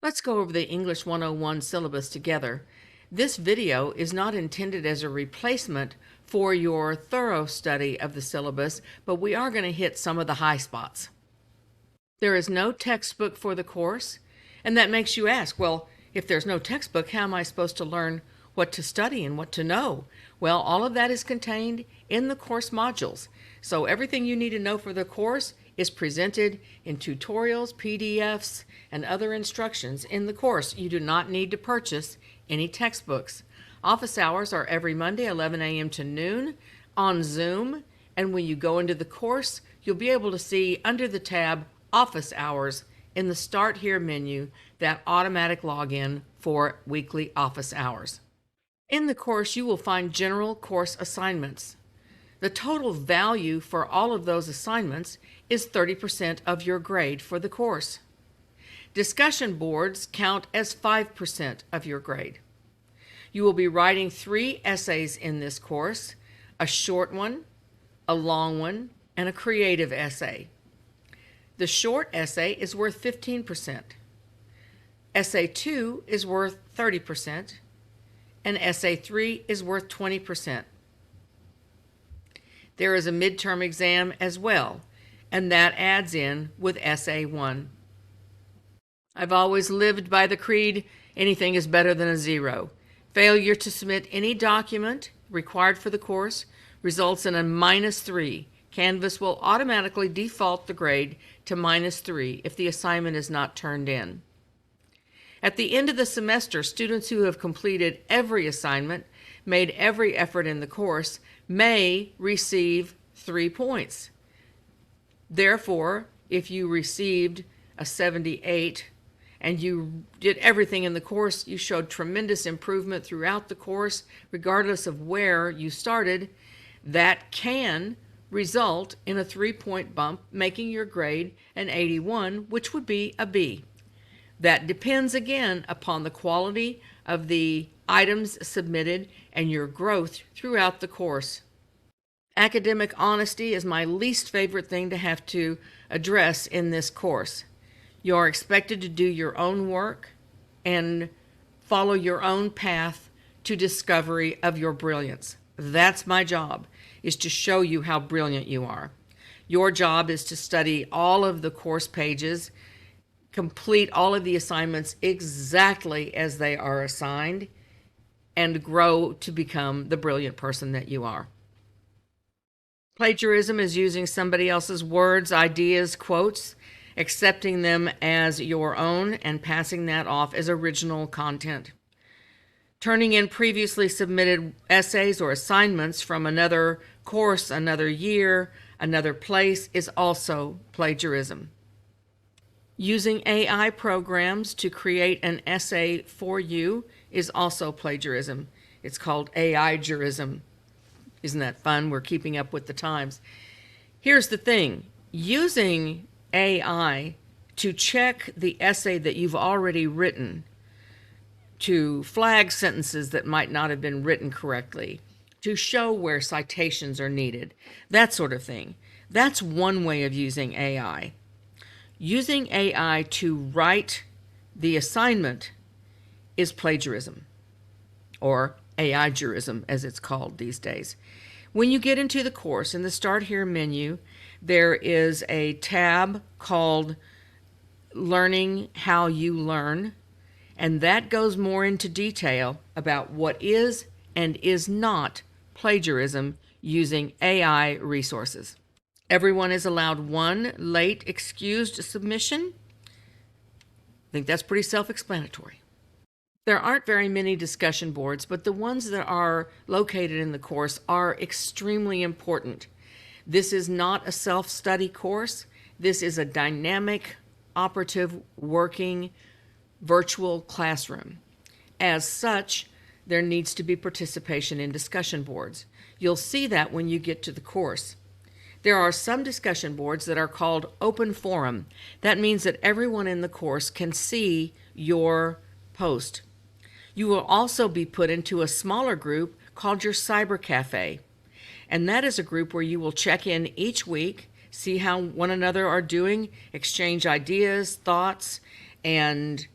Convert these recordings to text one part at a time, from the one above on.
Let's go over the English 101 syllabus together. This video is not intended as a replacement for your thorough study of the syllabus, but we are going to hit some of the high spots. There is no textbook for the course, and that makes you ask, well, if there's no textbook, how am I supposed to learn what to study and what to know? Well, all of that is contained in the course modules. So everything you need to know for the course is presented in tutorials, PDFs, and other instructions in the course. You do not need to purchase any textbooks. Office hours are every Monday, 11 a.m. to noon on Zoom, and when you go into the course, you'll be able to see under the tab Office Hours in the Start Here menu that automatic login for weekly office hours. In the course, you will find general course assignments. The total value for all of those assignments is 30% of your grade for the course. Discussion boards count as 5% of your grade. You will be writing 3 essays in this course, a short one, a long one, and a creative essay. The short essay is worth 15%. Essay 2 is worth 30%, and essay 3 is worth 20%. There is a midterm exam as well, and that adds in with essay 1. I've always lived by the creed, anything is better than a 0. Failure to submit any document required for the course results in a -3. Canvas will automatically default the grade to -3 if the assignment is not turned in. At the end of the semester, students who have completed every assignment, made every effort in the course, may receive 3 points. Therefore, if you received a 78 and you did everything in the course, you showed tremendous improvement throughout the course, regardless of where you started, that can result in a 3-point bump, making your grade an 81, which would be a B. That depends again upon the quality of the items submitted and your growth throughout the course. Academic honesty is my least favorite thing to have to address in this course. You are expected to do your own work and follow your own path to discovery of your brilliance. That's my job, is to show you how brilliant you are. Your job is to study all of the course pages, complete all of the assignments exactly as they are assigned, and grow to become the brilliant person that you are. Plagiarism is using somebody else's words, ideas, quotes, accepting them as your own, and passing that off as original content. Turning in previously submitted essays or assignments from another course, another year, another place is also plagiarism. Using AI programs to create an essay for you is also plagiarism. It's called AI-jurism. Isn't that fun? We're keeping up with the times. Here's the thing. Using AI to check the essay that you've already written, to flag sentences that might not have been written correctly, to show where citations are needed, that sort of thing. That's one way of using AI. Using AI to write the assignment is plagiarism, or AI-jurism as it's called these days. When you get into the course, in the Start Here menu, there is a tab called Learning How You Learn, and that goes more into detail about what is and is not plagiarism using AI resources. Everyone is allowed 1 late excused submission. I think that's pretty self-explanatory. There aren't very many discussion boards, but the ones that are located in the course are extremely important. This is not a self-study course. This is a dynamic, operative, working, virtual classroom. As such, there needs to be participation in discussion boards. You'll see that when you get to the course. There are some discussion boards that are called open forum. That means that everyone in the course can see your post. You will also be put into a smaller group called your Cyber Cafe. And that is a group where you will check in each week, see how one another are doing, exchange ideas, thoughts, and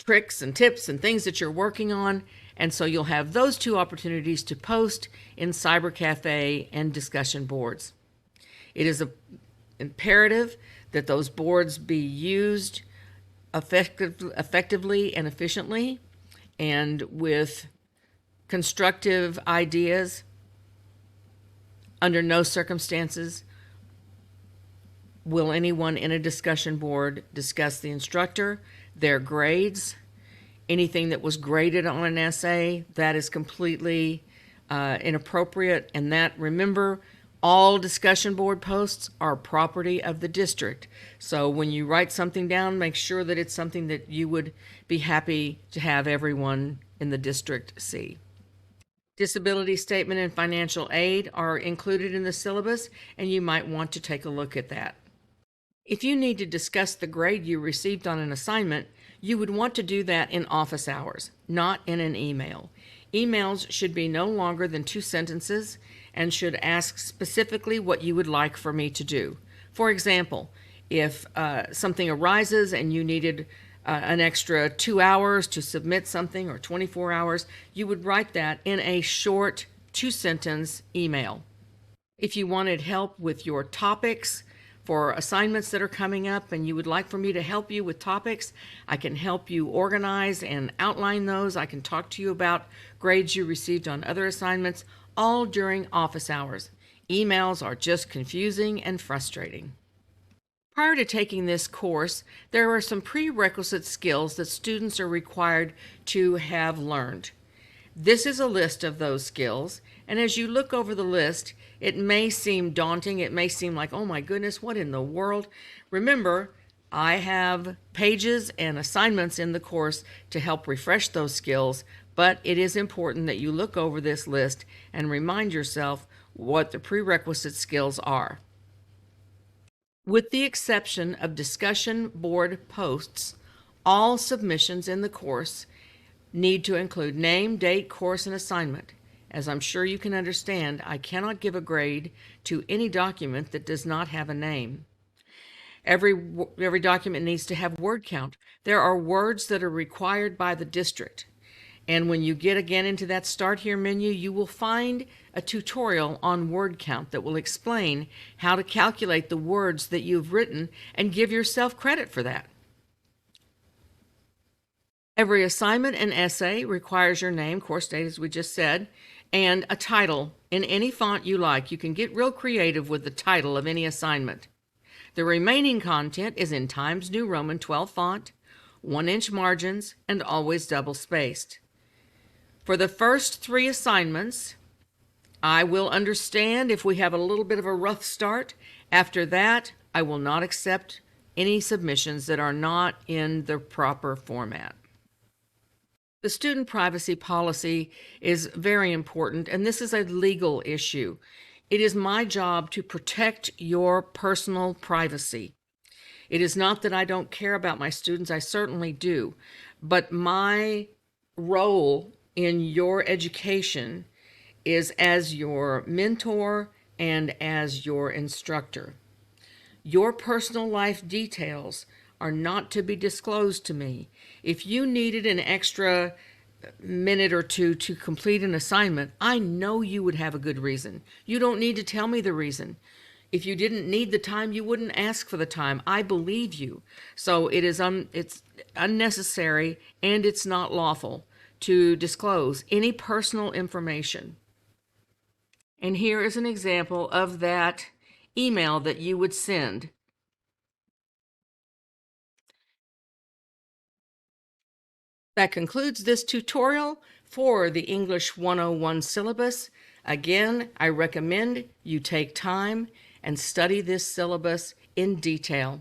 tricks and tips and things that you're working on. And so you'll have those two opportunities to post in Cyber Cafe and discussion boards. It is imperative that those boards be used effectively and efficiently and with constructive ideas. Under no circumstances will anyone in a discussion board discuss the instructor, their grades, anything that was graded on an essay. That is completely inappropriate. And that, remember, all discussion board posts are property of the district. So when you write something down, make sure that it's something that you would be happy to have everyone in the district see. Disability statement and financial aid are included in the syllabus, and you might want to take a look at that. If you need to discuss the grade you received on an assignment, you would want to do that in office hours, not in an email. Emails should be no longer than 2 sentences and should ask specifically what you would like for me to do. For example, if something arises and you needed an extra 2 hours to submit something, or 24 hours, you would write that in a short 2-sentence email. If you wanted help with your topics for assignments that are coming up and you would like for me to help you with topics, I can help you organize and outline those. I can talk to you about grades you received on other assignments, all during office hours. Emails are just confusing and frustrating. Prior to taking this course, there are some prerequisite skills that students are required to have learned. This is a list of those skills, and as you look over the list, it may seem daunting. It may seem like, oh my goodness, what in the world? Remember, I have pages and assignments in the course to help refresh those skills, but it is important that you look over this list and remind yourself what the prerequisite skills are. With the exception of discussion board posts, all submissions in the course need to include name, date, course, and assignment. As I'm sure you can understand, I cannot give a grade to any document that does not have a name. Every document needs to have word count. There are words that are required by the district. And when you get again into that Start Here menu, you will find a tutorial on word count that will explain how to calculate the words that you've written and give yourself credit for that. Every assignment and essay requires your name, course date as we just said, and a title in any font you like. You can get real creative with the title of any assignment. The remaining content is in Times New Roman 12 font, 1-inch margins, and always double-spaced. For the first 3 assignments, I will understand if we have a little bit of a rough start. After that, I will not accept any submissions that are not in the proper format. The student privacy policy is very important, and this is a legal issue. It is my job to protect your personal privacy. It is not that I don't care about my students, I certainly do, but my role in your education is as your mentor and as your instructor. Your personal life details are not to be disclosed to me. If you needed an extra minute or two to complete an assignment, I know you would have a good reason. You don't need to tell me the reason. If you didn't need the time, you wouldn't ask for the time. I believe you. So it's unnecessary and it's not lawful to disclose any personal information. And here is an example of that email that you would send. That concludes this tutorial for the English 101 syllabus. Again, I recommend you take time and study this syllabus in detail.